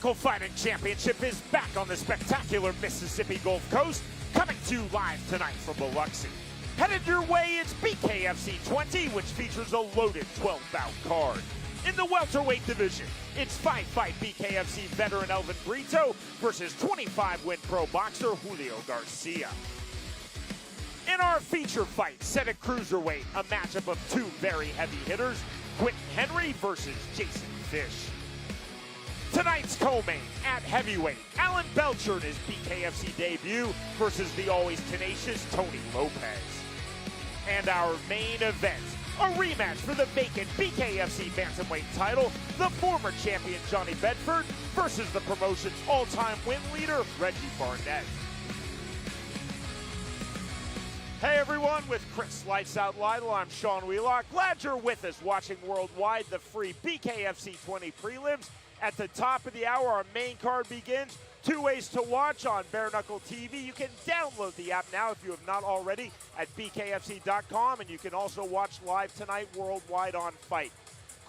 Knuckle Fighting Championship is back on the spectacular Mississippi Gulf Coast, coming to you live tonight from Biloxi. Headed your way, it's BKFC 20, which features a loaded 12-bout card. In the welterweight division, it's five-fight BKFC veteran Elvin Britto versus 25-win pro boxer Julio Garcia. In our feature fight, set at cruiserweight, a matchup of two very heavy hitters, Quentin Henry versus Jason Fish. Tonight's co-main at heavyweight, Belcher in his BKFC debut versus the always tenacious Tony Lopez. And our main event, a rematch for the vacant BKFC Bantamweight title, the former champion Johnny Bedford versus the promotion's all-time win leader, Reggie Barnett. Hey everyone, with Chris Lights Out Lytle, I'm Sean Wheelock. Glad you're with us watching worldwide the free BKFC 20 prelims. At the top of the hour, our main card begins. Two ways to watch on Bare Knuckle TV. You can download the app now if you have not already at bkfc.com, and you can also watch live tonight worldwide on Fight.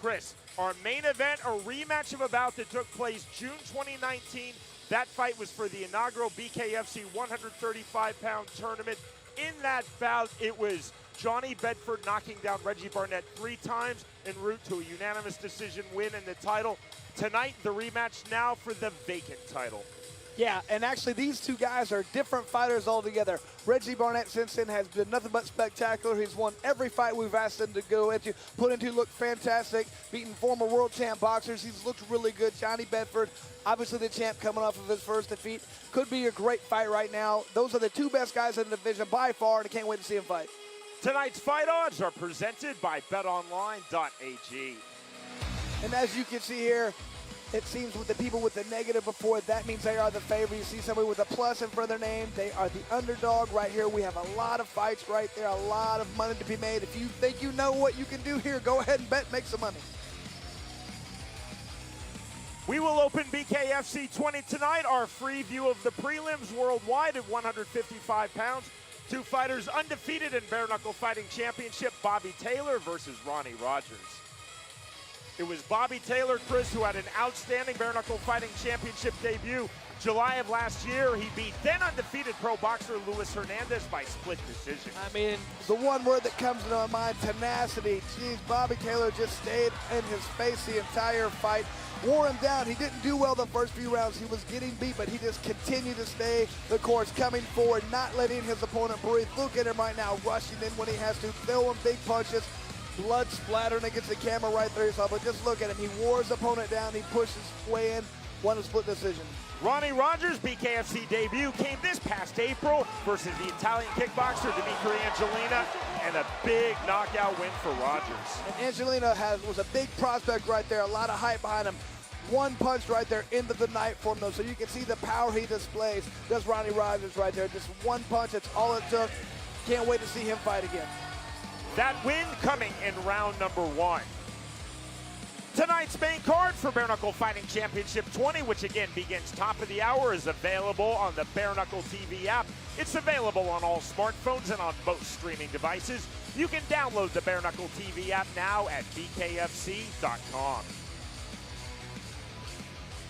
Chris, our main event, a rematch of a bout that took place June 2019. That fight was for the inaugural BKFC 135-pound tournament. In that bout, it was Johnny Bedford knocking down Reggie Barnett 3 times en route to a unanimous decision win in the title. Tonight, the rematch now for the vacant title. Yeah, and actually these two guys are different fighters altogether. Reggie Barnett Simpson has been nothing but spectacular. He's won every fight we've asked him to go into, put into, looked fantastic, beating former world champ boxers. He's looked really good. Johnny Bedford, obviously the champ coming off of his first defeat. Could be a great fight right now. Those are the two best guys in the division by far, and I can't wait to see him fight. Tonight's fight odds are presented by betonline.ag. And as you can see here, it seems with the people with the negative before, that means they are the favorite. You see somebody with a plus in front of their name, they are the underdog right here. We have a lot of fights right there, a lot of money to be made. If you think you know what you can do here, go ahead and bet, make some money. We will open BKFC 20 tonight, our free view of the prelims worldwide at 155 pounds. Two fighters undefeated in Bare Knuckle Fighting Championship, Bobby Taylor versus Ronnie Rogers. It was Bobby Taylor, Chris, who had an outstanding Bare Knuckle Fighting Championship debut. July of last year, he beat then undefeated pro boxer Luis Hernandez by split decision. I mean, the one word that comes to my mind, tenacity. Geez, Bobby Taylor just stayed in his face the entire fight, wore him down. He didn't do well the first few rounds. He was getting beat, but he just continued to stay the course, coming forward, not letting his opponent breathe. Look at him right now, rushing in when he has to, throwing big punches. Blood splattering against the camera right there, but just look at him. He wore his opponent down. He pushed his way in, won a split decision. Ronnie Rogers' BKFC debut came this past April versus the Italian kickboxer Dimitri Angelina, and a big knockout win for Rogers. And Angelina was a big prospect right there, a lot of hype behind him. One punch right there, end of the night for him though, so you can see the power he displays. Does Ronnie Rogers right there, just one punch, that's all it took. Can't wait to see him fight again. That win coming in round number 1. Tonight's main card for Bare Knuckle Fighting Championship 20, which again begins top of the hour, is available on the Bare Knuckle TV app. It's available on all smartphones and on most streaming devices. You can download the Bare Knuckle TV app now at bkfc.com.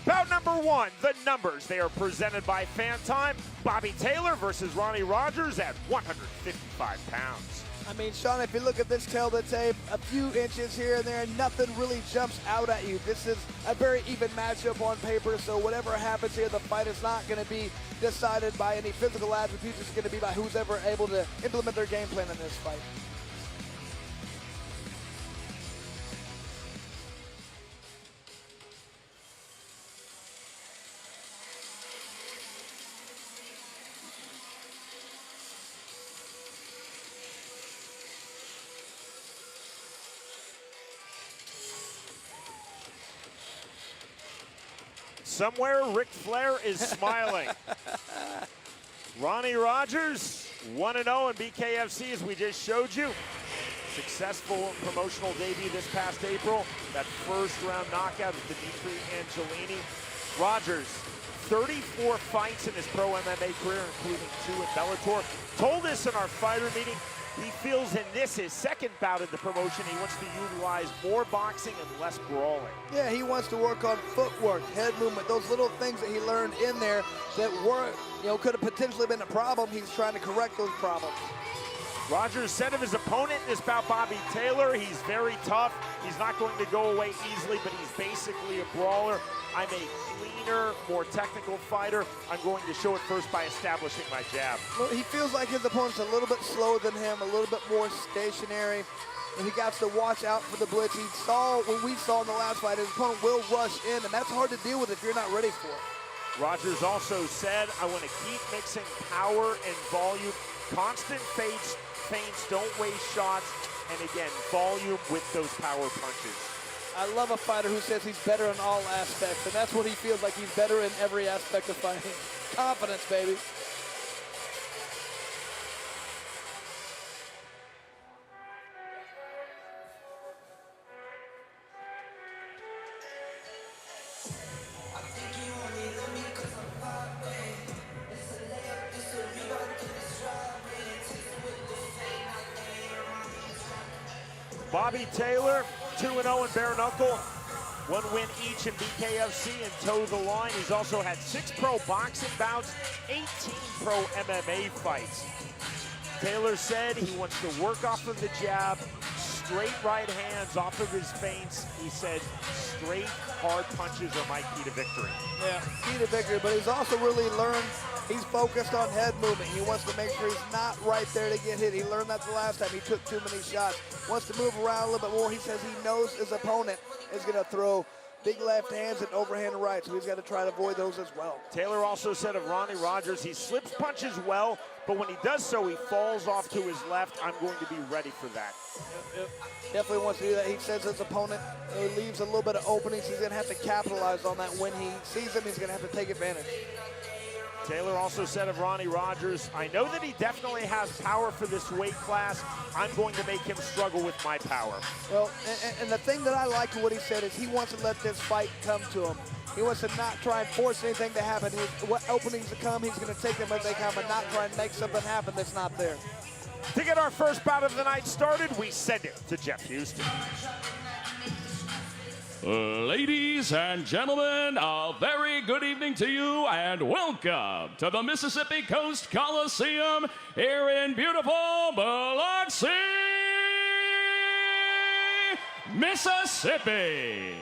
Bout number 1, the numbers. They are presented by Fan Time. Bobby Taylor versus Ronnie Rogers at 155 pounds. I mean, Sean, if you look at this tail of the tape, a few inches here and there, nothing really jumps out at you. This is a very even matchup on paper, so whatever happens here, the fight is not going to be decided by any physical attributes. It's going to be by who's ever able to implement their game plan in this fight. Somewhere Ric Flair is smiling. Ronnie Rogers, 1-0 in BKFC, as we just showed you. Successful promotional debut this past April. That first round knockout of Dimitri Angelini. Rogers, 34 fights in his pro MMA career, including 2 in Bellator. Told us in our fighter meeting, He feels in this, his second bout of the promotion, he wants to utilize more boxing and less brawling. Yeah, he wants to work on footwork, head movement, those little things that he learned in there that were, could have potentially been a problem. He's trying to correct those problems. Rogers said of his opponent in this bout, Bobby Taylor, he's very tough. He's not going to go away easily, but he's basically a brawler. I'm a cleaner, more technical fighter. I'm going to show it first by establishing my jab. Well, he feels like his opponent's a little bit slower than him, a little bit more stationary, and he got to watch out for the blitz. He saw, when we saw in the last fight, his opponent will rush in, and that's hard to deal with if you're not ready for it. Rogers also said, I want to keep mixing power and volume, constant feints, don't waste shots, and again, volume with those power punches. I love a fighter who says he's better in all aspects, and that's what he feels like. He's better in every aspect of fighting. Confidence, baby. Bobby Taylor, 2-0 in bare knuckle. 1 win each in BKFC and toe the line. He's also had 6 pro boxing bouts, 18 pro MMA fights. Taylor said he wants to work off of the jab, straight right hands off of his feints. He said straight, hard punches are my key to victory. Yeah, key to victory, but he's also really learned, he's focused on head movement. He wants to make sure he's not right there to get hit. He learned that the last time he took too many shots. Wants to move around a little bit more. He says he knows his opponent is going to throw big left hands and overhand right, so he's got to try to avoid those as well. Taylor also said of Ronnie Rogers, he slips punches well, but when he does so, he falls off to his left. I'm going to be ready for that. Yep. Definitely wants to do that. He says his opponent leaves a little bit of openings. He's going to have to capitalize on that. When he sees him, he's going to have to take advantage. Taylor also said of Ronnie Rogers, I know that he definitely has power for this weight class. I'm going to make him struggle with my power. Well, and the thing that I like what he said is he wants to let this fight come to him. He wants to not try and force anything to happen. What openings to come, he's going to take them as they come and not try and make something happen that's not there. To get our first bout of the night started, we send it to Jeff Houston. Ladies and gentlemen, a very good evening to you and welcome to the Mississippi Coast Coliseum here in beautiful Biloxi, Mississippi.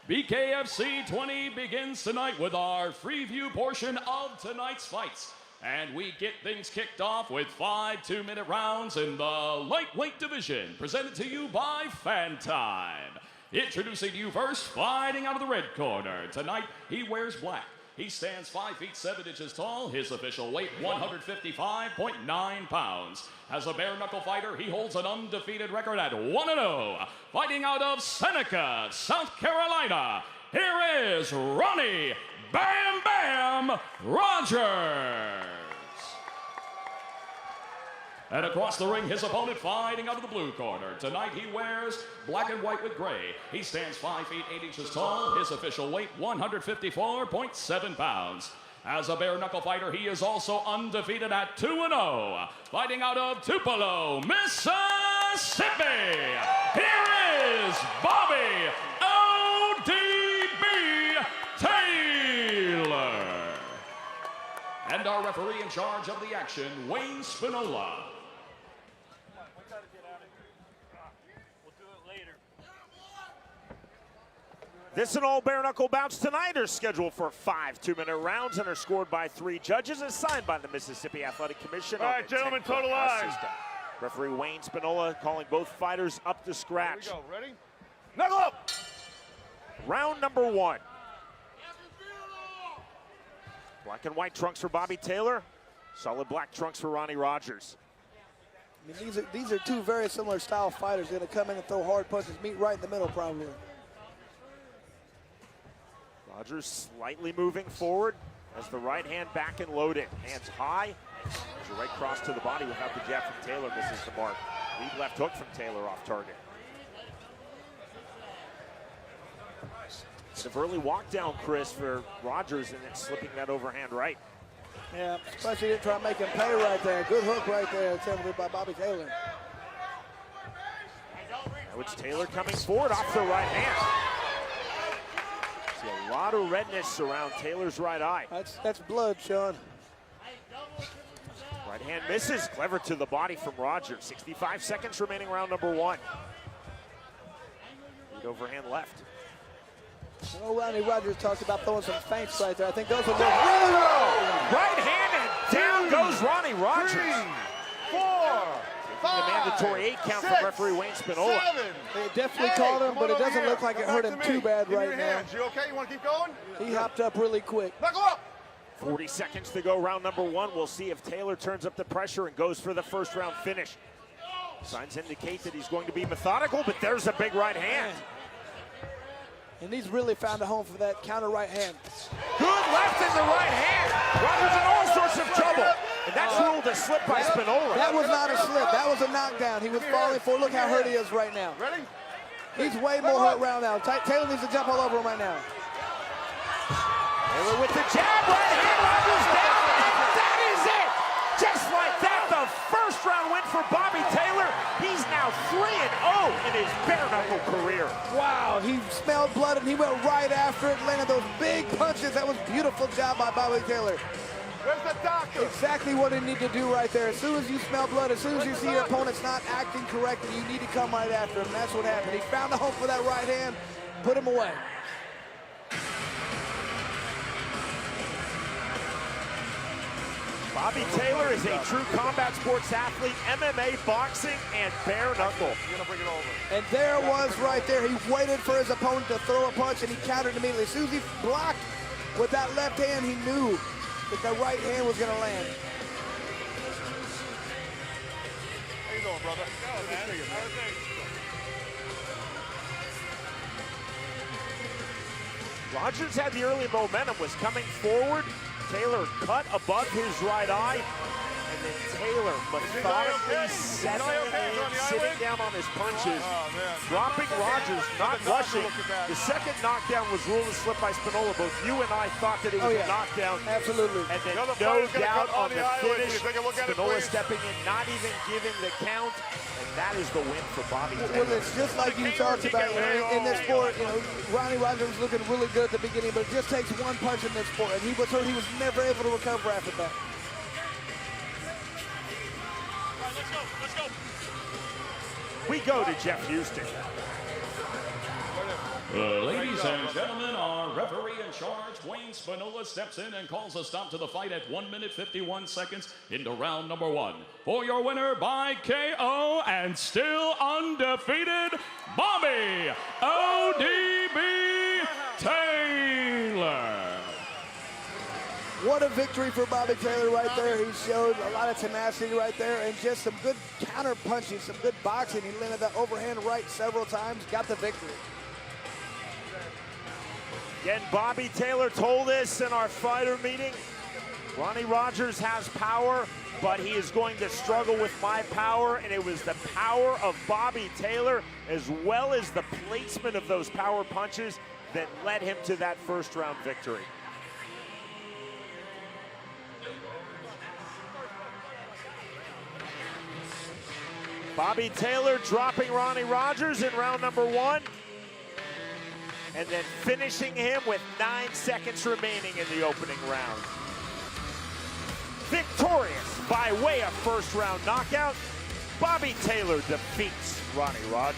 BKFC 20 begins tonight with our free view portion of tonight's fights. And we get things kicked off with 5 2-minute rounds in the lightweight division, presented to you by Fan Time. Introducing you first, fighting out of the red corner. Tonight, he wears black. He stands 5 feet 7 inches tall. His official weight, 155.9 pounds. As a bare knuckle fighter, he holds an undefeated record at 1-0. Fighting out of Seneca, South Carolina, here is Ronnie Bam Bam Rogers. And across the ring, his opponent fighting out of the blue corner. Tonight he wears black and white with gray. He stands 5 feet 8 inches tall. His official weight, 154.7 pounds. As a bare knuckle fighter, he is also undefeated at 2-0. Fighting out of Tupelo, Mississippi, here is Bobby O.D.B. Taylor. And our referee in charge of the action, Wayne Spinola. This and all bare knuckle bouts tonight are scheduled for 5 2-minute rounds and are scored by 3 judges as signed by the Mississippi Athletic Commission. All right, gentlemen, total eyes. Referee Wayne Spinola calling both fighters up to scratch. Here we go, ready? Knuckle up! Round number 1. Black and white trunks for Bobby Taylor. Solid black trunks for Ronnie Rogers. I mean, these are two very similar style fighters. They're going to come in and throw hard punches, meet right in the middle probably. Rogers slightly moving forward as the right hand back and loaded. Hands high. There's a right cross to the body without the jab from Taylor. Misses the mark. Lead left hook from Taylor off target. It's an early walk down, Chris, for Rogers, and then slipping that overhand right. Yeah, especially didn't try to make him pay right there. Good hook right there, attempted by Bobby Taylor. Which Taylor coming forward off the right hand. See a lot of redness around Taylor's right eye. That's blood, Sean. Right hand misses. Clever to the body from Rogers. 65 seconds remaining, round number 1. Lead overhand left. You know, Ronnie Rogers talked about throwing some feints right there. I think those will look really low. Right hand and down goes Ronnie Rogers. 3, 4, 5, The mandatory 8 count 6, from referee Wayne Spinola. 7. They definitely called him, but it doesn't look like it hurt him too bad right now. You okay? You want to keep going? He hopped up really quick. Knuckle up. 40 seconds to go, round number 1. We'll see if Taylor turns up the pressure and goes for the first round finish. Signs indicate that he's going to be methodical, but there's a big right hand. And he's really found a home for that counter right hand. Good left in the right hand. Rogers in all sorts of trouble. And that's ruled a slip by Spinola. That was not a slip. That was a knockdown. He was falling for. Look how hurt he is right now. Ready? He's way more hurt right now. Taylor needs to jump all over him right now. Taylor with the jab, right hand, Rogers down, and that is it! Just like that, the first round win for Bobby Taylor. He's now 3-0 in his bare knuckle career. Wow, he smelled blood and he went right after it, landed those big punches. That was a beautiful job by Bobby Taylor. Where's the doctor? Exactly what you need to do right there. As soon as you smell blood, as soon as you see your opponent's not acting correctly, you need to come right after him. That's what happened. He found a home for that right hand, put him away. Bobby Taylor is a true combat sports athlete, MMA, boxing, and bare knuckle. You're gonna bring it over. And there it was right there. He waited for his opponent to throw a punch, and he countered immediately. As soon as he blocked with that left hand, he knew that the right hand was going to land. How you doing, brother? Good, man. How are things? Rogers had the early momentum, was coming forward. Taylor cut above his right eye, and then Taylor methodically settling in, sitting down on his punches, dropping Rogers, not rushing. The second knockdown was ruled a slip by Spinola. Both you and I thought that it was a knockdown. Absolutely. And then no doubt on the finish, Spinola stepping in, not even giving the count, and that is the win for Bobby Taylor. Well, it's just like you talked about, in this sport, Ronnie Rogers was looking really good at the beginning, but it just takes one punch in this sport, and he was hurt. He was never able to recover after that. Let's go. We go to Jeff Houston. Ladies and gentlemen, our referee in charge, Wayne Spinola, steps in and calls a stop to the fight at 1 minute 51 seconds into round number 1. For your winner by KO and still undefeated, Bobby ODB Taylor. What a victory for Bobby Taylor right there. He showed a lot of tenacity right there and just some good counter punching, some good boxing. He landed that overhand right several times, got the victory. Again, Bobby Taylor told us in our fighter meeting, Ronnie Rogers has power, but he is going to struggle with my power, and it was the power of Bobby Taylor as well as the placement of those power punches that led him to that first round victory. Bobby Taylor dropping Ronnie Rogers in round number 1. And then finishing him with 9 seconds remaining in the opening round. Victorious by way of first round knockout, Bobby Taylor defeats Ronnie Rogers.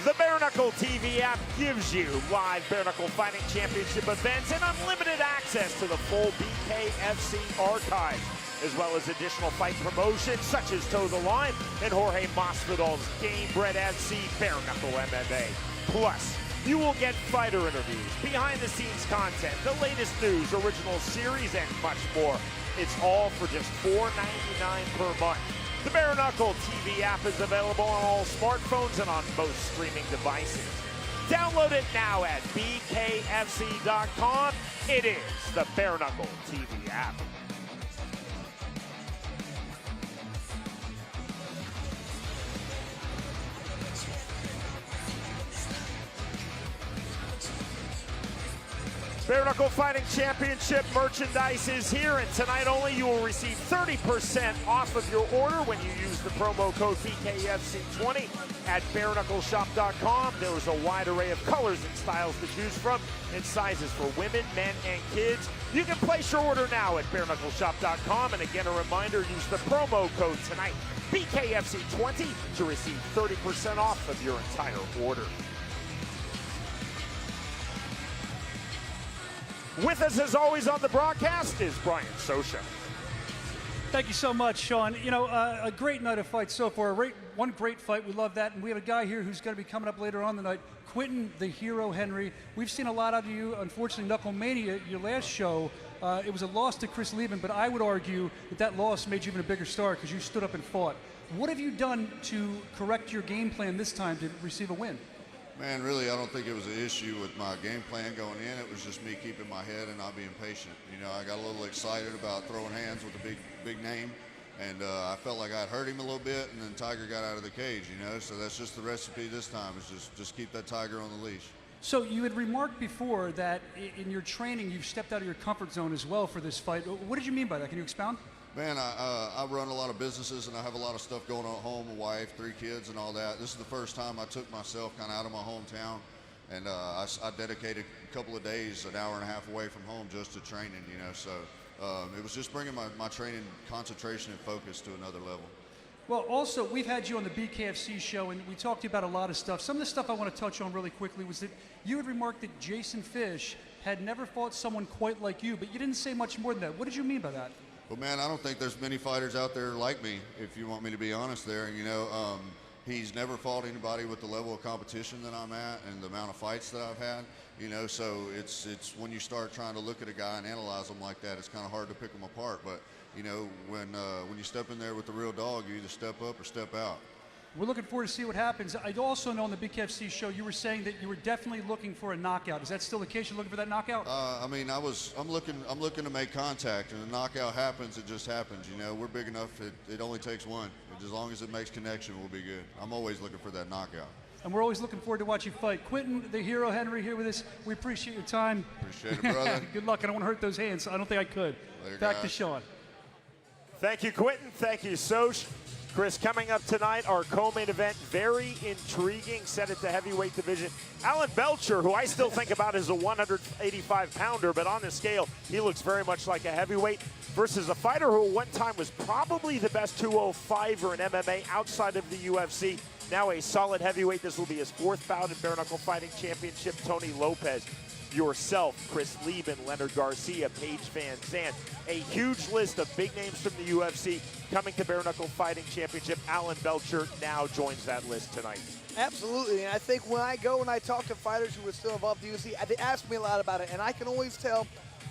The Bare Knuckle TV app gives you live Bare Knuckle Fighting Championship events and unlimited access to the full BKFC archive, as well as additional fight promotions such as Toe the Line and Jorge Masvidal's Game Bred FC Bare Knuckle MMA. Plus, you will get fighter interviews, behind-the-scenes content, the latest news, original series, and much more. It's all for just $4.99 per month. The Bare Knuckle TV app is available on all smartphones and on most streaming devices. Download it now at bkfc.com. It is the Bare Knuckle TV app. Bare Knuckle Fighting Championship merchandise is here, and tonight only you will receive 30% off of your order when you use the promo code BKFC20 at bareknuckleshop.com. There's a wide array of colors and styles to choose from and sizes for women, men, and kids. You can place your order now at bareknuckleshop.com, and again, a reminder, use the promo code tonight, BKFC20, to receive 30% off of your entire order. With us, as always, on the broadcast is Brian Sosha. Thank you so much, Sean. You know, a great night of fights so far. One great fight. We love that. And we have a guy here who's going to be coming up later on tonight, Quentin the Hero Henry. We've seen a lot out of you. Unfortunately, Knuckle Mania, your last show, it was a loss to Chris Lieben, but I would argue that that loss made you even a bigger star because you stood up and fought. What have you done to correct your game plan this time to receive a win? Man, really, I don't think it was an issue with my game plan going in. It was just me keeping my head and not being patient. You know, I got a little excited about throwing hands with a big name, and I felt like I'd hurt him a little bit, and then Tiger got out of the cage, you know. So that's just the recipe this time, is just keep that Tiger on the leash. So you had remarked before that in your training you've stepped out of your comfort zone as well for this fight. What did you mean by that? Can you expound? Man, I run a lot of businesses, and I have a lot of stuff going on at home, a wife, 3 kids, and all that. This is the first time I took myself kind of out of my hometown, and I dedicated a couple of days, an hour and a half away from home just to training, you know. So it was just bringing my training concentration and focus to another level. Well, also, we've had you on the BKFC show, and we talked to you about a lot of stuff. Some of the stuff I want to touch on really quickly was that you had remarked that Jason Fish had never fought someone quite like you, but you didn't say much more than that. What did you mean by that? Well, man, I don't think there's many fighters out there like me, if you want me to be honest there. You know, he's never fought anybody with the level of competition that I'm at and the amount of fights that I've had. You know, so it's when you start trying to look at a guy and analyze him like that, it's kind of hard to pick him apart. But, you know, when you step in there with the real dog, you either step up or step out. We're looking forward to see what happens. I also know on the BKFC show you were saying that you were definitely looking for a knockout. Is that still the case? You're looking for that knockout? I mean, I'm looking to make contact, and a knockout happens, it just happens. You know, we're big enough, it only takes one. As long as it makes connection, we'll be good. I'm always looking for that knockout. And we're always looking forward to watch you fight. Quentin, the Hero Henry, here with us. We appreciate your time. Appreciate it, brother. Good luck. I don't want to hurt those hands. I don't think I could. Later, Back guys. to Sean. Thank you, Quentin. Thank you, Soch. Chris, coming up tonight, our co-main event, very intriguing, set at the heavyweight division. Alan Belcher, who I still think about as a 185-pounder, but on the scale, he looks very much like a heavyweight, versus a fighter who at one time was probably the best 205er in MMA outside of the UFC. Now a solid heavyweight. This will be his 4th bout in Bare Knuckle Fighting Championship. Tony Lopez, yourself, Chris Lieben, Leonard Garcia, Paige Van Zandt. A huge list of big names from the UFC coming to Bare Knuckle Fighting Championship. Alan Belcher now joins that list tonight. Absolutely, and I think when I go and I talk to fighters who are still involved in the UFC, they ask me a lot about it, and I can always tell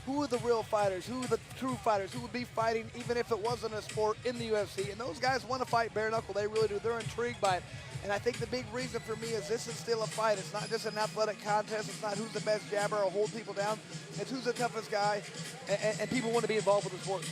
who are the real fighters, who are the true fighters, who would be fighting even if it wasn't a sport in the UFC. And those guys want to fight bare knuckle. They really do. They're intrigued by it. And I think the big reason for me is this is still a fight. It's not just an athletic contest. It's not who's the best jabber or hold people down. It's who's the toughest guy, and people want to be involved with the sport.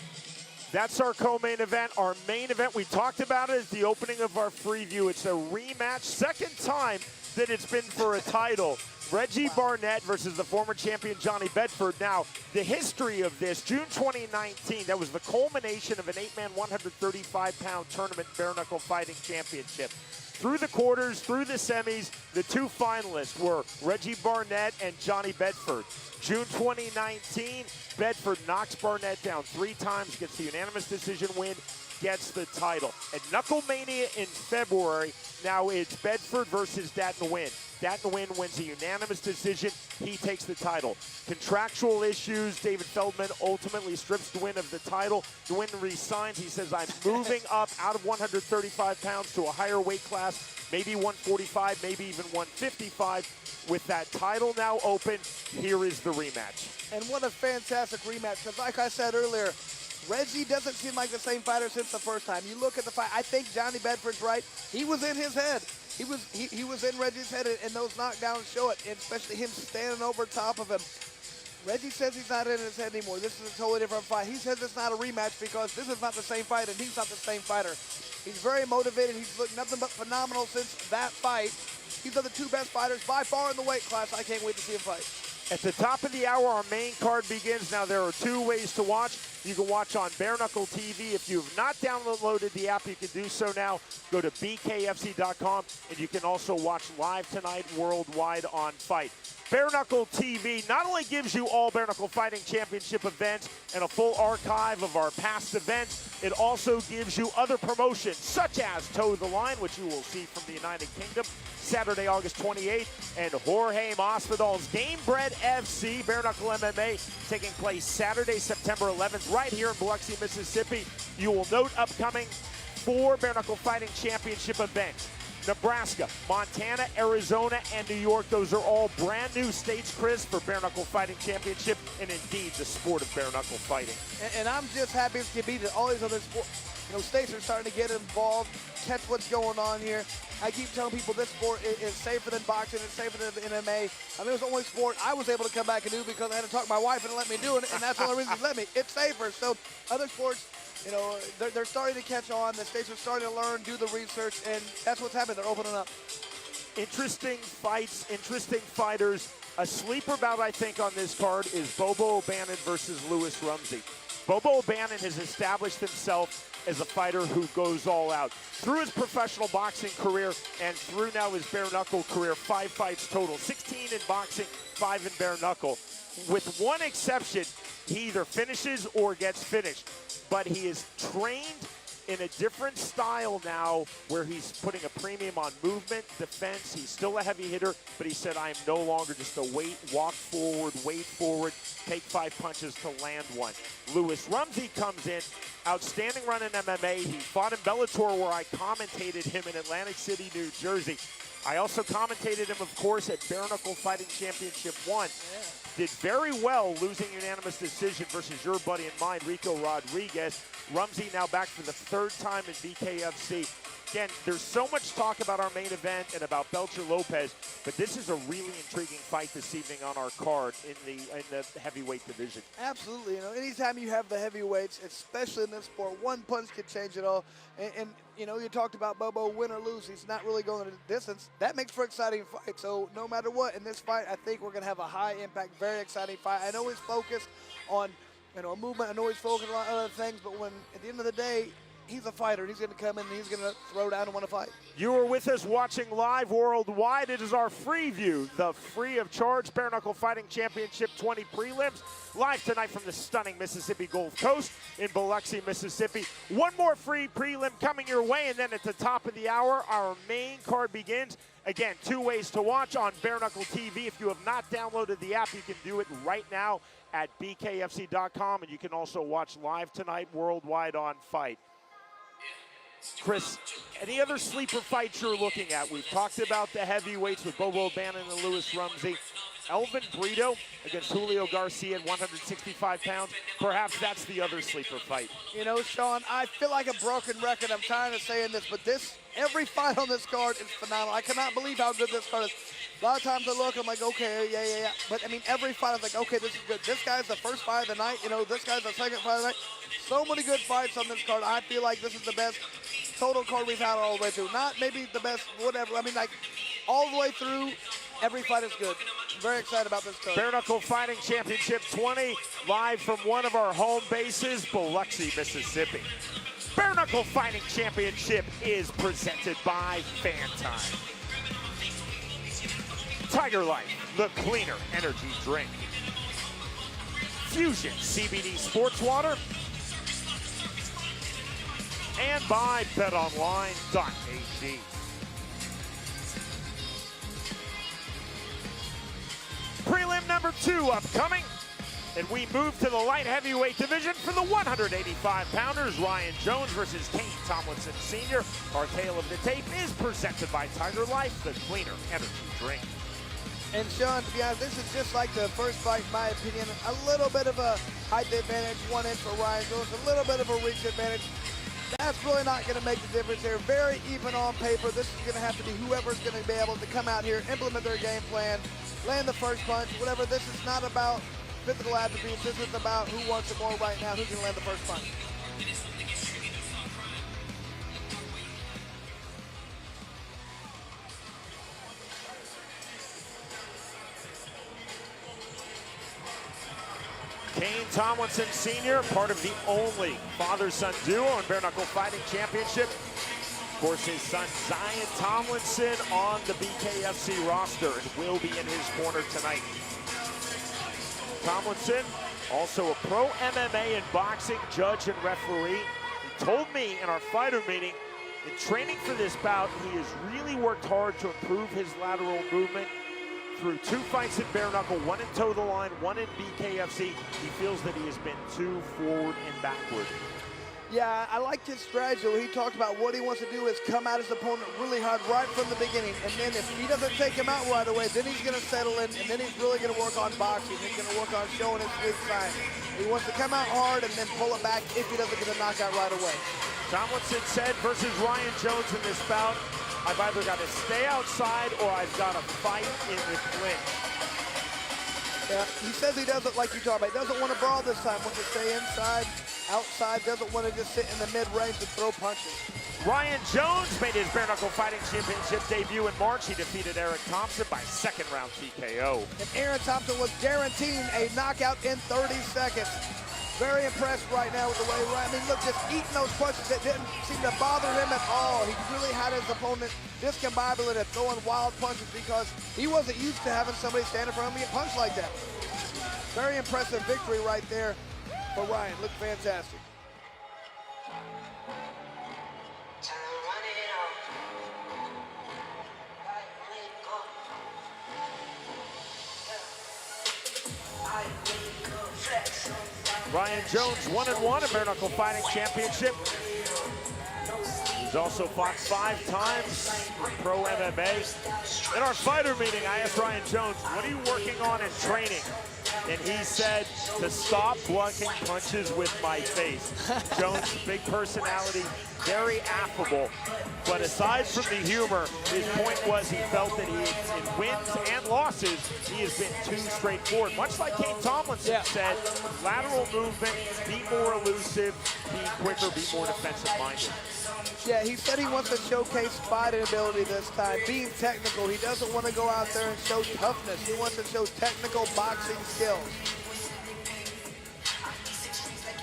That's our co-main event. Our main event, we talked about it, is the opening of our Freeview. It's a rematch, second time that it's been for a title. Reggie Barnett versus the former champion Johnny Bedford. Now, the history of this, June 2019, that was the culmination of an 8-man, 135-pound tournament bare knuckle fighting championship. Through the quarters, through the semis, the 2 finalists were Reggie Barnett and Johnny Bedford. June 2019, Bedford knocks Barnett down 3 times, gets the unanimous decision win, gets the title. At Knuckle Mania in February, now it's Bedford versus Datton Win. Datton Win wins a unanimous decision. He takes the title. Contractual issues. David Feldman ultimately strips Win of the title. Win resigns. He says, I'm moving up out of 135 pounds to a higher weight class, maybe 145, maybe even 155. With that title now open, here is the rematch. And what a fantastic rematch, because like I said earlier, Reggie doesn't seem like the same fighter since the first time. You look at the fight, I think Johnny Bedford's right. He was in his head. He was in Reggie's head, and those knockdowns show it, and especially him standing over top of him. Reggie says he's not in his head anymore. This is a totally different fight. He says it's not a rematch because this is not the same fight, and he's not the same fighter. He's very motivated. He's looked nothing but phenomenal since that fight. These are the 2 best fighters by far in the weight class. I can't wait to see him fight. At the top of the hour, our main card begins. Now, there are two ways to watch. You can watch on Bare Knuckle TV. If you have not downloaded the app, you can do so now. Go to BKFC.com, and you can also watch live tonight worldwide on Fight. Bare Knuckle TV not only gives you all Bare Knuckle Fighting Championship events and a full archive of our past events, it also gives you other promotions such as Toe the Line, which you will see from the United Kingdom, Saturday, August 28th, and Jorge Masvidal's Game Bred FC, Bare Knuckle MMA, taking place Saturday, September 11th, right here in Biloxi, Mississippi. You will note upcoming 4 Bare Knuckle Fighting Championship events. Nebraska, Montana, Arizona, and New York. Those are all brand new states, Chris, for Bare Knuckle Fighting Championship and indeed the sport of bare knuckle fighting. And I'm just happy as can be that all these other states are starting to get involved, catch what's going on here. I keep telling people this sport is safer than boxing, it's safer than MMA. I mean, it was the only sport I was able to come back and do because I had to talk to my wife and let me do it, and that's the only reason she let me. It's safer. So other sports, you know, they're starting to catch on. The states are starting to learn, do the research, and that's what's happening. They're opening up. Interesting fights, interesting fighters. A sleeper bout, I think, on this card is Bobo O'Bannon versus Lewis Rumsey. Bobo O'Bannon has established himself as a fighter who goes all out. Through his professional boxing career and through now his bare knuckle career, 5 fights total, 16 in boxing, 5 in bare knuckle. With one exception, he either finishes or gets finished. But he is trained in a different style now where he's putting a premium on movement, defense. He's still a heavy hitter, but he said, I am no longer just a walk forward, take 5 punches to land one. Lewis Rumsey comes in, outstanding run in MMA. He fought in Bellator where I commentated him in Atlantic City, New Jersey. I also commentated him, of course, at Bare Knuckle Fighting Championship 1. Yeah. Did very well, losing unanimous decision versus your buddy and mine, Rico Rodriguez. Rumsey now back for the 3rd time in BKFC. Again, there's so much talk about our main event and about Belcher Lopez, but this is a really intriguing fight this evening on our card in the heavyweight division. Absolutely. You know, anytime you have the heavyweights, especially in this sport, one punch can change it all. And you know, you talked about Bobo, win or lose, he's not really going the distance. That makes for an exciting fight. So no matter what, in this fight, I think we're going to have a high-impact, very exciting fight. I know he's focused on, you know, movement. I know he's focused on other things, but when, at the end of the day, he's a fighter. He's going to come in and he's going to throw down and want to fight. You are with us watching live worldwide. It is our free view, the free of charge Bare Knuckle Fighting Championship 20 prelims. Live tonight from the stunning Mississippi Gulf Coast in Biloxi, Mississippi. One more free prelim coming your way, and then at the top of the hour, our main card begins. Again, 2 ways to watch on Bare Knuckle TV. If you have not downloaded the app, you can do it right now at BKFC.com, and you can also watch live tonight worldwide on Fight. Chris, any other sleeper fights you're looking at? We've talked about the heavyweights with Bobo O'Bannon and Lewis Rumsey. Elvin Britto against Julio Garcia at 165 pounds. Perhaps that's the other sleeper fight. You know, Sean, I feel like a broken record. I'm tired of saying this, but every fight on this card is phenomenal. I cannot believe how good this card is. A lot of times I look, I'm like, okay, yeah. But, I mean, every fight I'm like, okay, this is good. This guy's the first fight of the night. You know, this guy's the second fight of the night. So many good fights on this card. I feel like this is the best total card we've had all the way through. Not maybe the best, whatever. I mean, like, all the way through, every fight is good. I'm very excited about this card. Bare Knuckle Fighting Championship 20, live from one of our home bases, Biloxi, Mississippi. Bare Knuckle Fighting Championship is presented by Fantime. Tiger Life, the cleaner energy drink. Fusion CBD Sports Water. And by BetOnline.ag. Prelim number 2 upcoming. And we move to the light heavyweight division for the 185-pounders. Ryan Jones versus Kane Tomlinson Sr. Our tale of the tape is presented by Tiger Life, the cleaner energy drink. And Sean, to be honest, this is just like the first fight, in my opinion. A little bit of a height advantage, 1 inch for Ryan Jones, a little bit of a reach advantage. That's really not going to make the difference here. Very even on paper. This is going to have to be whoever's going to be able to come out here, implement their game plan, land the first punch, whatever. This is not about physical attributes. This is about who wants it more right now, who can land the first punch. Tomlinson Sr., part of the only father-son duo in Bare Knuckle Fighting Championship. Of course, his son Zion Tomlinson on the BKFC roster and will be in his corner tonight. Tomlinson, also a pro MMA and boxing judge and referee. He told me in our fighter meeting, in training for this bout, he has really worked hard to improve his lateral movement. Through 2 fights in bare knuckle, 1 in toe the line, 1 in BKFC, he feels that he has been too forward and backward. Yeah, I liked his strategy where he talked about what he wants to do is come at his opponent really hard right from the beginning. And then if he doesn't take him out right away, then he's going to settle in, and then he's really going to work on boxing. He's going to work on showing his weak side. He wants to come out hard and then pull it back if he doesn't get a knockout right away. Tomlinson said versus Ryan Jones in this bout, I've either got to stay outside or I've got to fight in the clinch. Yeah, he says he doesn't, like you talked about, he doesn't want to brawl this time, wants to stay inside, outside, doesn't want to just sit in the mid-range and throw punches. Ryan Jones made his bare knuckle fighting championship debut in March. He defeated Eric Thompson by 2nd round TKO. And Aaron Thompson was guaranteeing a knockout in 30 seconds. Very impressed right now with the way Ryan, I mean, look, just eating those punches that didn't seem to bother him at all. He really had his opponent discombobulated and throwing wild punches because he wasn't used to having somebody stand in front of him and get punched like that. Very impressive victory right there for Ryan. Looked fantastic. Ryan Jones 1-1 in bare knuckle fighting championship. He's also fought 5 times in pro MMA. In our fighter meeting, I asked Ryan Jones, what are you working on in training? And he said, to stop blocking punches with my face. Jones, big personality, very affable. But aside from the humor, his point was he felt that in wins and losses, he has been too straightforward. Much like Kane Tomlinson said, lateral movement, be more elusive, be quicker, be more defensive-minded. Yeah, he said he wants to showcase fighting ability this time, being technical. He doesn't want to go out there and show toughness. He wants to show technical boxing skills.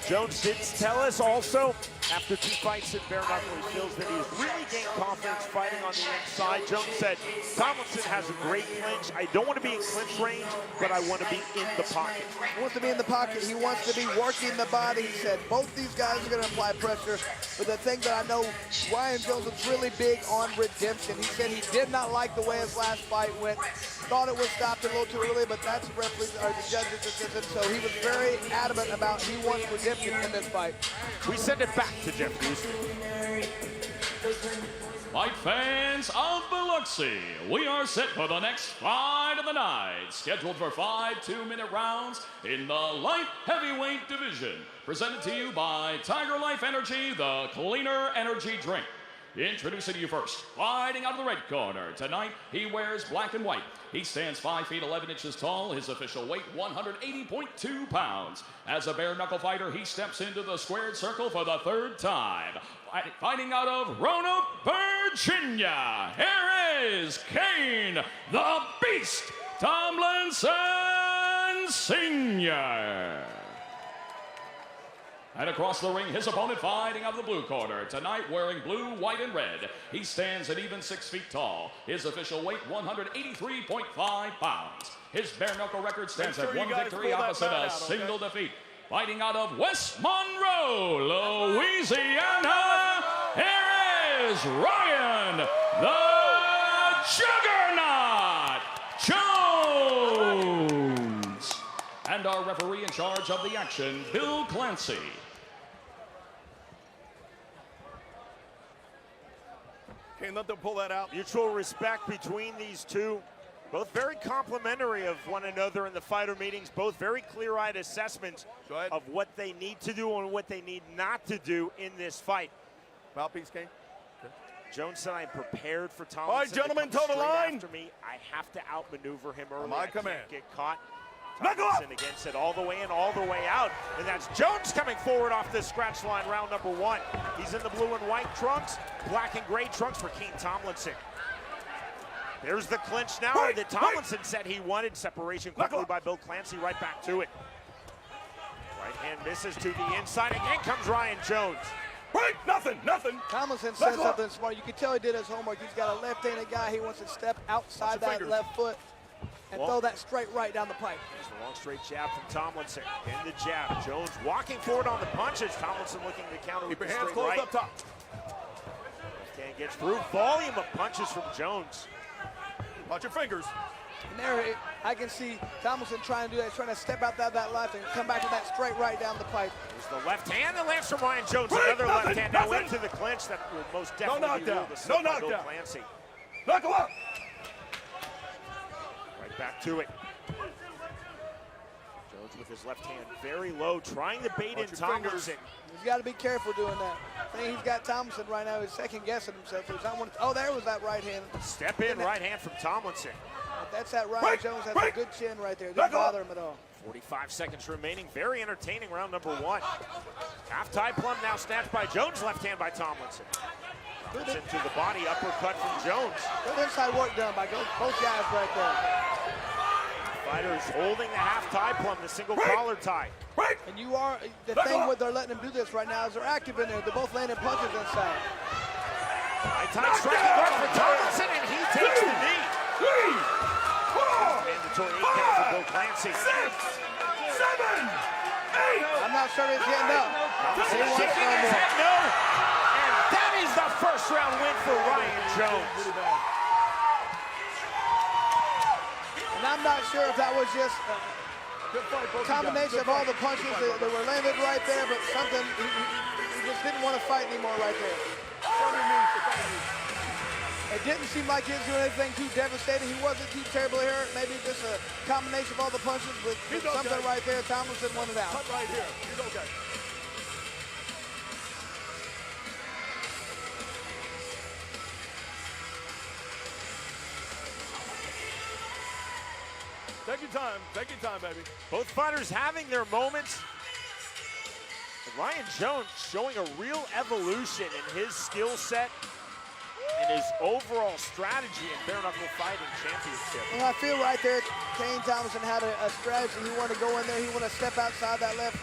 Jones did tell us also, after 2 fights in bare knuckle, he feels that he has really gained confidence fighting on the inside. Jones said, Tomlinson has a great clinch. I don't want to be in clinch range, but I want to be in the pocket. He wants to be in the pocket. He wants to be working the body. He said both these guys are going to apply pressure. But the thing that I know, Ryan Jones was really big on redemption. He said he did not like the way his last fight went. Thought it was stopped a little too early, but that's referees or the judge's decision. So he was very adamant about he wants redemption in this fight. We send it back to Jeff Houston. Fight fans of Biloxi, we are set for the next fight of the night, scheduled for 5 2-minute rounds in the light heavyweight division. Presented to you by Tiger Life Energy, the cleaner energy drink. Introducing you first, fighting out of the red corner. Tonight, he wears black and white. He stands 5 feet 11 inches tall. His official weight, 180.2 pounds. As a bare knuckle fighter, he steps into the squared circle for the 3rd time. Fighting out of Roanoke, Virginia, here is Kane, the Beast, Tomlinson Sr. And across the ring, his opponent fighting out of the blue corner. Tonight, wearing blue, white, and red. He stands at even 6 feet tall. His official weight, 183.5 pounds. His bare knuckle record stands at 1 victory opposite a single defeat. Fighting out of West Monroe, Louisiana, here is Ryan, the Juggernaut Jones. And our referee in charge of the action, Bill Clancy. Can't let them pull that out. Mutual respect between these two. Both very complimentary of one another in the fighter meetings. Both very clear-eyed assessments of what they need to do and what they need not to do in this fight. Mouthpiece, Kane. Okay. Jones said, I'm prepared for Tomlinson. All right, gentlemen, toe the line. After me. I have to outmaneuver him early. My command. Can't get caught. Tomlinson again said all the way in, all the way out. And that's Jones coming forward off the scratch line, round number 1. He's in the blue and white trunks, black and gray trunks for Kane Tomlinson. There's the clinch now that Tomlinson said he wanted. Separation quickly by Bill Clancy, right back to it. Right hand misses to the inside. Again comes Ryan Jones. Break, nothing. Tomlinson said something smart. You can tell he did his homework. He's got a left-handed guy. He wants to step outside that left foot and throw that straight right down the pipe. There's a long straight jab from Tomlinson. In the jab. Jones walking forward on the punches. Tomlinson looking to counter with the straight right. Up top. Left hand gets through. Volume of punches from Jones. Watch your fingers. And there, I can see Tomlinson trying to do that, trying to step out that left and come back to that straight right down the pipe. There's the left hand that lands from Ryan Jones. Another left hand now into the clinch. That will most definitely be ruled a slip by Bill Clancy. Knuckle up. Right back to it. Jones with his left hand very low, trying to bait in Tomlinson. He's got to be careful doing that. I think he's got Tomlinson right now. He's second guessing himself. Oh, there was that right hand. Step in right hand from Tomlinson. That's that Ryan Jones has a good chin right there. Didn't bother him at all. 45 seconds remaining. Very entertaining round number one. Half-tie plum now snatched by Jones. Left hand by Tomlinson. Goes into the body, uppercut from Jones. Good inside work done by both guys right there. Fighters holding the half-tie plum, the single collar tie. And the thing with they're letting him do this right now is they're active in there. They're both landing punches inside. High tie striking guard for Tomlinson, and he takes the knee. Mandatory 8 count for Bill Clancy. 6, 7, 8. I'm not sure it's yet. No. Shaking his head, no. And that is the first round win for Ryan Jones. And I'm not sure if that was just a combination of all the punches that were landed right there, but something, he just didn't want to fight anymore right there. It didn't seem like he was doing anything too devastating. He wasn't too terribly hurt. Maybe just a combination of all the punches, but something right there. Tomlinson won it out. Cut right here. He's okay. Take your time. Take your time, baby. Both fighters having their moments. And Ryan Jones showing a real evolution in his skill set and his overall strategy in bare knuckle fighting championship. Well, I feel right there, Kane Tomlinson had a strategy. He wanted to go in there. He wanted to step outside that left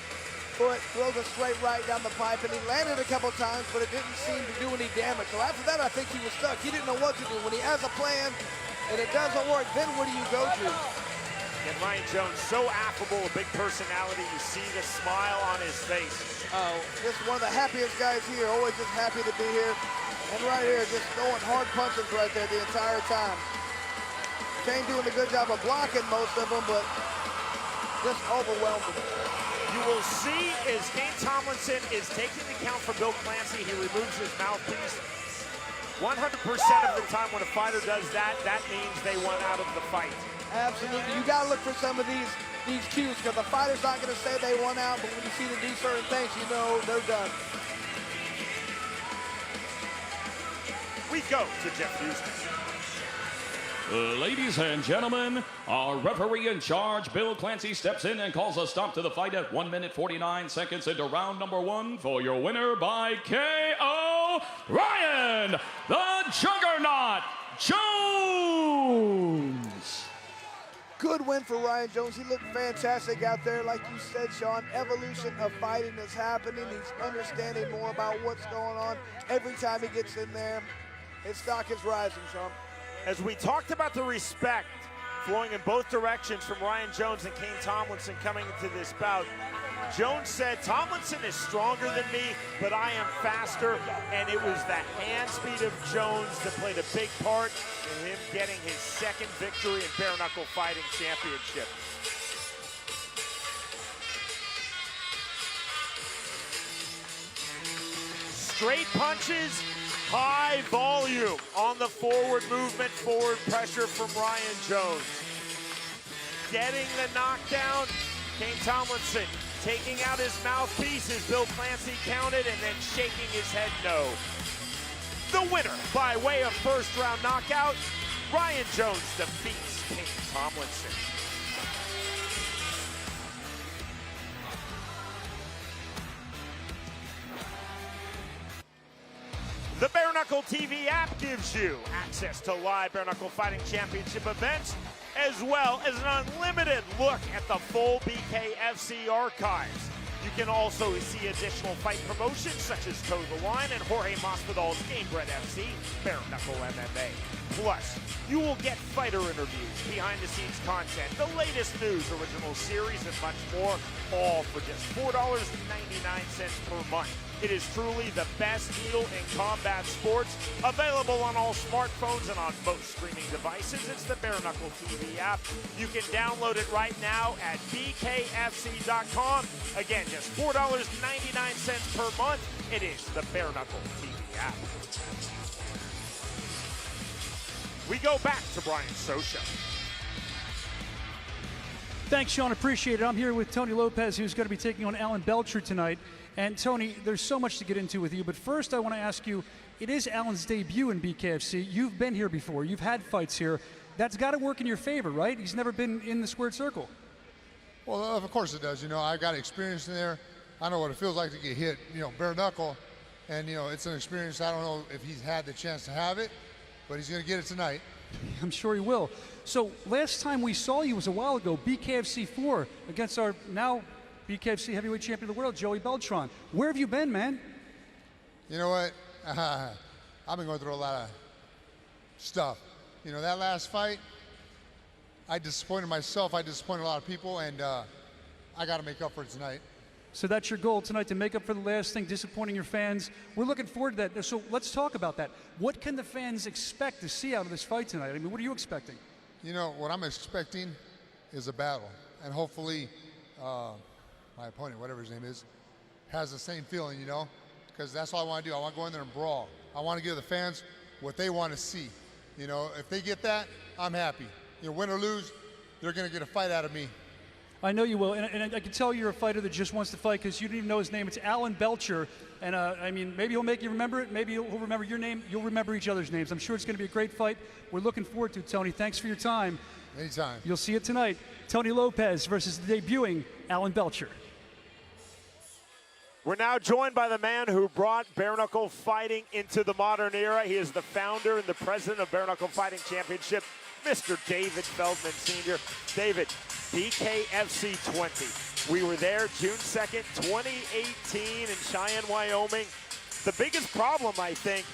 foot, throw the straight right down the pipe, and he landed a couple times, but it didn't seem to do any damage. So after that, I think he was stuck. He didn't know what to do. When he has a plan and it doesn't work, then what do you go to? And Ryan Jones, so affable, a big personality. You see the smile on his face. Oh, just one of the happiest guys here. Always just happy to be here. And right here, just throwing hard punches right there the entire time. Kane doing a good job of blocking most of them, but just overwhelming. You will see as Kane Tomlinson is taking the count for Bill Clancy. He removes his mouthpiece. 100% of the time when a fighter does that, that means they won out of the fight. Absolutely. You got to look for some of these cues, because the fighter's not going to say they won out, but when you see them do certain things, you know they're done. We go to Jeff Houston. Ladies and gentlemen, our referee in charge, Bill Clancy, steps in and calls a stop to the fight at 1 minute 49 seconds into round number one for your winner by KO, Ryan the Juggernaut Jones. Good win for Ryan Jones. He looked fantastic out there. Like you said, Sean, evolution of fighting is happening. He's understanding more about what's going on. Every time he gets in there, his stock is rising, Sean. As we talked about the respect flowing in both directions from Ryan Jones and Kane Tomlinson coming into this bout, Jones said, Tomlinson is stronger than me, but I am faster, and it was the hand speed of Jones that played a big part in him getting his second victory in bare knuckle fighting championship. Straight punches, high volume on the forward movement, forward pressure from Ryan Jones. Getting the knockdown, Kane Tomlinson taking out his mouthpiece as Bill Clancy counted and then shaking his head no. The winner by way of first round knockout, Ryan Jones defeats Kane Tomlinson. The Bare Knuckle TV app gives you access to live Bare Knuckle Fighting Championship events, as well as an unlimited look at the full BKFC archives. You can also see additional fight promotions such as Toe the Line and Jorge Masvidal's Gamebred FC, Bare Knuckle MMA. Plus, you will get fighter interviews, behind-the-scenes content, the latest news, original series, and much more, all for just $4.99 per month. It is truly the best deal in combat sports, available on all smartphones and on most streaming devices. It's the Bare Knuckle TV app. You can download it right now at BKFC.com. Again, just $4.99 per month. It is the Bare Knuckle TV app. We go back to Brian Sosha. Thanks, Sean. Appreciate it. I'm here with Tony Lopez, who's going to be taking on Alan Belcher tonight. And Tony, there's so much to get into with you, but first I want to ask you, it is Alan's debut in BKFC. You've been here before. You've had fights here. That's got to work in your favor, right? He's never been in the squared circle. Well, of course it does. You know, I got experience in there. I know what it feels like to get hit, you know, bare knuckle. And, you know, it's an experience. I don't know if he's had the chance to have it, but he's going to get it tonight. I'm sure he will. So last time we saw you was a while ago, BKFC 4, against our now BKFC heavyweight champion of the world, Joey Beltran. Where have you been, man? You know what? I've been going through a lot of stuff. You know, that last fight, I disappointed myself. I disappointed a lot of people, and I got to make up for it tonight. So that's your goal tonight, to make up for the last thing, disappointing your fans. We're looking forward to that. So let's talk about that. What can the fans expect to see out of this fight tonight? I mean, what are you expecting? You know, what I'm expecting is a battle. And hopefully, my opponent, whatever his name is, has the same feeling, you know? Because that's all I want to do. I want to go in there and brawl. I want to give the fans what they want to see. You know, if they get that, I'm happy. You know, win or lose, they're going to get a fight out of me. I know you will, and I can tell you're a fighter that just wants to fight because you didn't even know his name. It's Alan Belcher, and I mean, maybe he'll make you remember it. Maybe he'll remember your name. You'll remember each other's names. I'm sure it's going to be a great fight. We're looking forward to it, Tony. Thanks for your time. Anytime. You'll see it tonight. Tony Lopez versus the debuting Alan Belcher. We're now joined by the man who brought bare knuckle fighting into the modern era. He is the founder and the president of Bare Knuckle Fighting Championship, Mr. David Feldman Sr. David, BKFC 20. We were there June 2nd, 2018 in Cheyenne, Wyoming. The biggest problem, I think,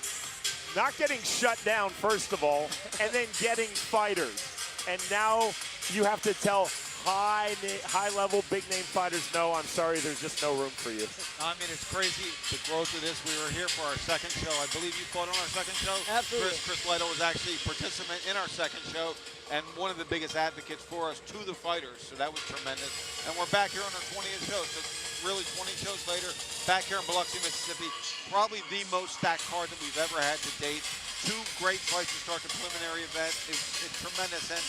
not getting shut down, first of all, and then getting fighters. And now you have to tell high-level, big-name fighters, no, I'm sorry, there's just no room for you. I mean, it's crazy, the growth of this. We were here for our second show. I believe you fought on our second show. Absolutely. Chris Leto was actually a participant in our second show and one of the biggest advocates for us to the fighters, so that was tremendous. And we're back here on our 20th show, so really 20 shows later, back here in Biloxi, Mississippi. Probably the most stacked card that we've ever had to date. Two great fights to start the preliminary event. It's tremendous, and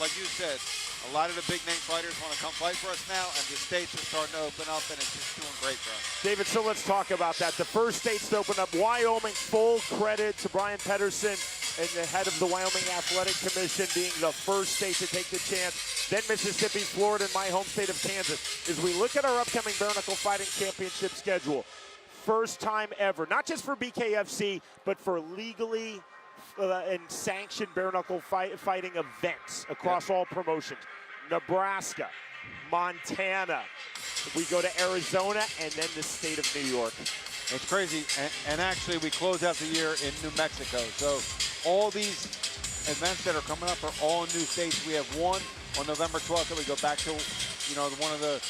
like you said, a lot of the big-name fighters want to come fight for us now, and the states are starting to open up, and it's just doing great for us. David, so let's talk about that. The first states to open up, Wyoming, full credit to Brian Pedersen and the head of the Wyoming Athletic Commission being the first state to take the chance. Then Mississippi, Florida, and my home state of Kansas. As we look at our upcoming Bare Knuckle Fighting Championship schedule, first time ever, not just for BKFC, but for legally and sanctioned bare knuckle fighting events across all promotions. Nebraska, Montana, we go to Arizona, and then the state of New York. It's crazy, and actually we close out the year in New Mexico. So all these events that are coming up are all new states. We have one on November 12th that we go back to, you know, one of the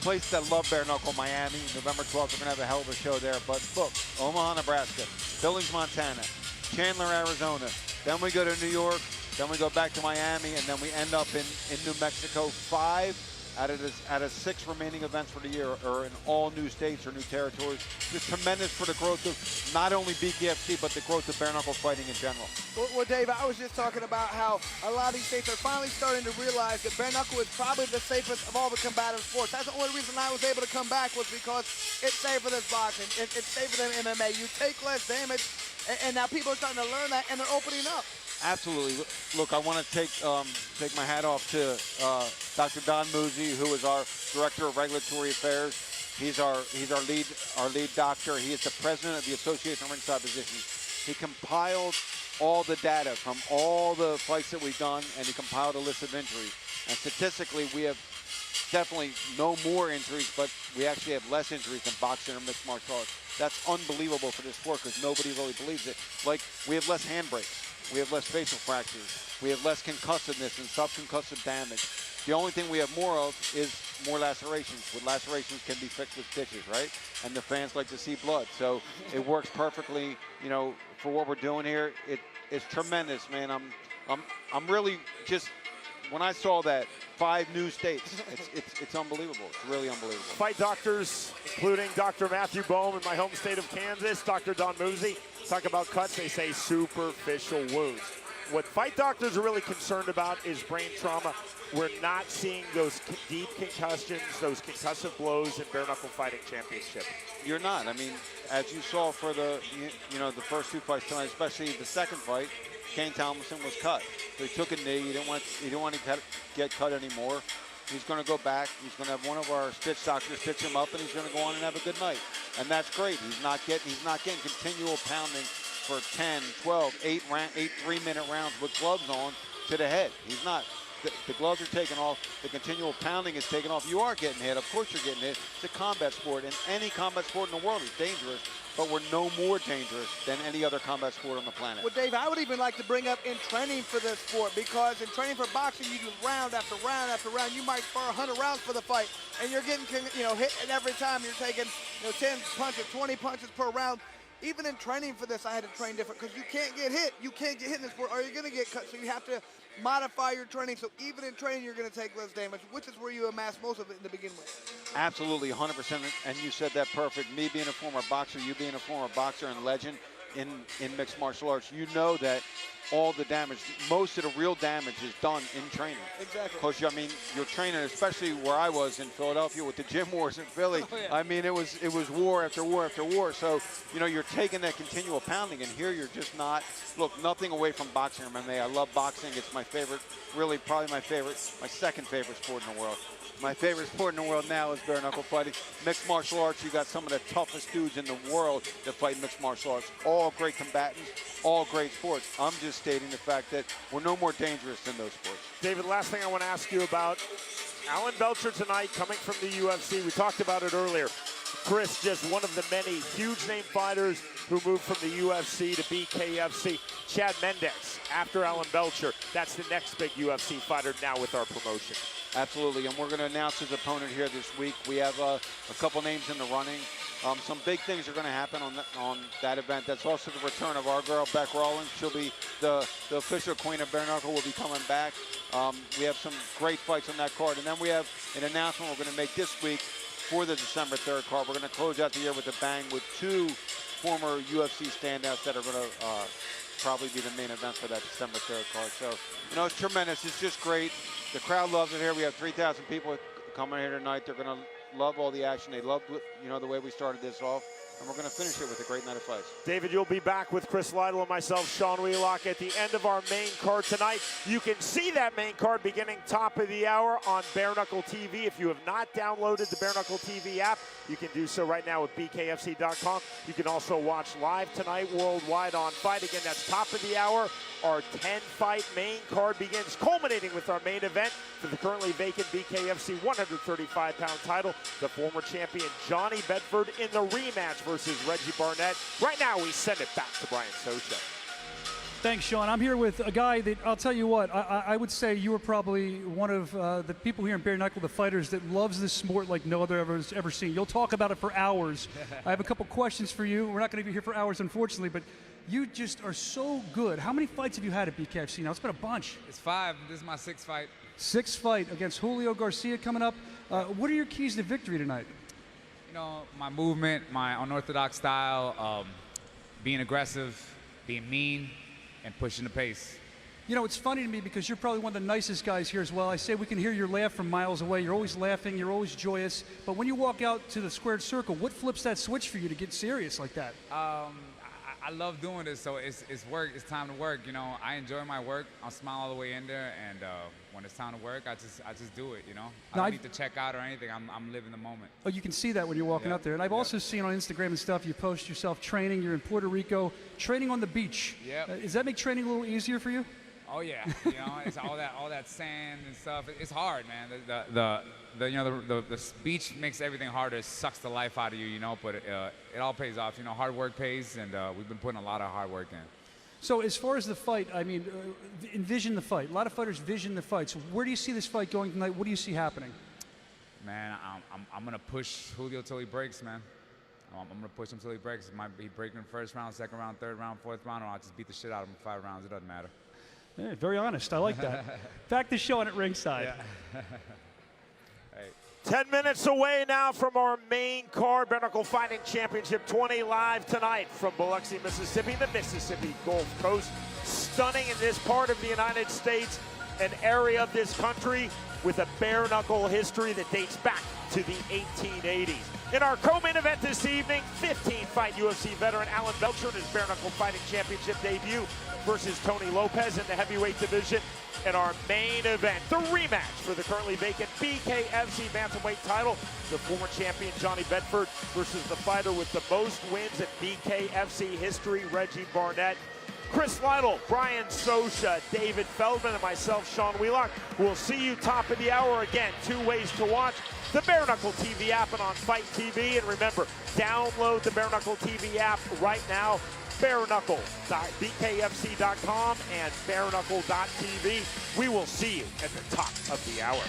places that love bare knuckle, Miami. November 12th, we're gonna have a hell of a show there. But look, Omaha, Nebraska, Billings, Montana, Chandler, Arizona. Then we go to New York. Then we go back to Miami, and then we end up in New Mexico. 5 out of 6 remaining events for the year are in all new states or new territories. It's tremendous for the growth of not only BKFC, but the growth of bare knuckle fighting in general. Well, Dave, I was just talking about how a lot of these states are finally starting to realize that bare knuckle is probably the safest of all the combative sports. That's the only reason I was able to come back, was because it's safer than boxing. It's safer than MMA. You take less damage, and now people are starting to learn that, and they're opening up. Absolutely. Look, I want to take my hat off to Dr. Don Musi, who is our Director of Regulatory Affairs. He's our lead doctor. He is the president of the Association of Ringside Physicians. He compiled all the data from all the fights that we've done, and he compiled a list of injuries. And statistically, we have definitely no more injuries, but we actually have less injuries than boxing or mixed martial arts. That's unbelievable for this sport because nobody really believes it. Like, we have less hand breaks. We have less facial fractures. We have less concussiveness and subconcussive damage. The only thing we have more of is more lacerations. With lacerations can be fixed with stitches, right? And the fans like to see blood. So it works perfectly, you know, for what we're doing here. It's tremendous, man. I'm really just, when I saw that 5 new states, it's unbelievable. It's really unbelievable. Fight doctors, including Dr. Matthew Bohm in my home state of Kansas, Dr. Don Musi, talk about cuts, they say superficial wounds. What fight doctors are really concerned about is brain trauma. We're not seeing those deep concussions, those concussive blows in bare knuckle fighting championship. You're not. I mean, as you saw for the, you know, the first 2 fights tonight, especially the second fight, Kane Tomlinson was cut. So he took a knee. He didn't want to get cut anymore. He's going to go back. He's going to have one of our stitch doctors stitch him up, and he's going to go on and have a good night. And that's great. He's not getting continual pounding for 10, 12, 8 3-minute rounds with gloves on to the head. He's not. The gloves are taken off. The continual pounding is taken off. You are getting hit. Of course you're getting hit. It's a combat sport, and any combat sport in the world is dangerous, but we're no more dangerous than any other combat sport on the planet. Well, Dave, I would even like to bring up in training for this sport, because in training for boxing, you do round after round after round. You might spar 100 rounds for the fight, and you're getting, you know, hit, and every time you're taking, you know, 10 punches, 20 punches per round. Even in training for this, I had to train different, because you can't get hit. You can't get hit in this sport, or you're going to get cut. So you have to modify your training. So even in training, you're going to take less damage, which is where you amass most of it to begin with. Absolutely, 100%. And you said that perfect. Me being a former boxer, you being a former boxer and legend in mixed martial arts, you know that all the damage, most of the real damage is done in training. Exactly. Because, I mean, you're training, especially where I was in Philadelphia with the gym wars in Philly. Oh, yeah. I mean, it was war after war after war. So, you know, you're taking that continual pounding, and here you're just not. Look, nothing away from boxing or MMA. I love boxing. It's my favorite, really probably my second favorite sport in the world. My favorite sport in the world now is bare knuckle fighting. Mixed martial arts, you got some of the toughest dudes in the world that fight mixed martial arts. All great combatants, all great sports. I'm just stating the fact that we're no more dangerous than those sports. David, last thing I want to ask you about, Alan Belcher tonight coming from the UFC. We talked about it earlier. Chris, just one of the many huge name fighters who moved from the UFC to BKFC. Chad Mendes, after Alan Belcher, that's the next big UFC fighter now with our promotion. Absolutely, and we're going to announce his opponent here this week. We have a couple names in the running. Some big things are going to happen on that event. That's also the return of our girl, Beck Rollins. She'll be the official queen of bare knuckle, will be coming back. We have some great fights on that card. And then we have an announcement we're going to make this week for the December 3rd card. We're going to close out the year with a bang with 2 former UFC standouts that are going to probably be the main event for that December 3rd card. So, you know, it's tremendous. It's just great. The crowd loves it here. We have 3,000 people coming here tonight. They're going to love all the action. They love, you know, the way we started this off. And we're going to finish it with a great night of fights. David, you'll be back with Chris Lytle and myself, Sean Wheelock, at the end of our main card tonight. You can see that main card beginning top of the hour on Bare Knuckle TV. If you have not downloaded the Bare Knuckle TV app, you can do so right now with BKFC.com. You can also watch live tonight worldwide on Fight. Again, that's top of the hour. Our 10-fight main card begins, culminating with our main event for the currently vacant BKFC 135-pound title. The former champion Johnny Bedford in the rematch versus Reggie Barnett. Right now, we send it back to Brian Socha. Thanks, Sean. I'm here with a guy that, I'll tell you what, I would say you are probably one of the people here in bare knuckle, the fighters that loves this sport like no other ever seen. You'll talk about it for hours. I have a couple questions for you. We're not going to be here for hours, unfortunately, but you just are so good. How many fights have you had at BKFC now? It's been a bunch. It's 5. This is my 6th fight. 6th fight against Julio Garcia coming up. What are your keys to victory tonight? You know, my movement, my unorthodox style, being aggressive, being mean, and pushing the pace. You know, it's funny to me because you're probably one of the nicest guys here as well. I say we can hear your laugh from miles away. You're always laughing. You're always joyous. But when you walk out to the squared circle, what flips that switch for you to get serious like that? I love doing this, so it's work. It's time to work. You know, I enjoy my work. I'll smile all the way in there, and when it's time to work, I just do it. You know, I don't need to check out or anything. I'm living the moment. Oh, you can see that when you're walking up there. And I've also seen on Instagram and stuff, you post yourself training. You're in Puerto Rico, training on the beach. Yep. Does that make training a little easier for you? Oh yeah, you know, it's all that sand and stuff. It's hard, man. The beach makes everything harder. It sucks the life out of you, you know. But it all pays off. You know, hard work pays, and we've been putting a lot of hard work in. So as far as the fight, I mean, envision the fight. A lot of fighters vision the fight. So where do you see this fight going tonight? What do you see happening? Man, I'm gonna push Julio till he breaks, man. I'm gonna push him till he breaks. It might be breaking in first round, second round, third round, fourth round, or I'll just beat the shit out of him 5 rounds. It doesn't matter. Yeah, very honest. I like that. Back to Sean at ringside. Yeah. Hey. 10 minutes away now from our main card, Bare Knuckle Fighting Championship 20 live tonight from Biloxi, Mississippi, the Mississippi Gulf Coast. Stunning in this part of the United States, an area of this country with a bare knuckle history that dates back to the 1880s. In our co-main event this evening, 15-fight UFC veteran Alan Belcher in his Bare Knuckle Fighting Championship debut versus Tony Lopez in the heavyweight division. In our main event, the rematch for the currently vacant BKFC Bantamweight title, the former champion Johnny Bedford versus the fighter with the most wins in BKFC history, Reggie Barnett. Chris Lytle, Brian Sosha, David Feldman, and myself, Sean Wheelock. We'll see you top of the hour again. 2 ways to watch: the Bare Knuckle TV app and on Fight TV. And remember, download the Bare Knuckle TV app right now. BareKnuckle.bkfc.com and BareKnuckle.tv. We will see you at the top of the hour.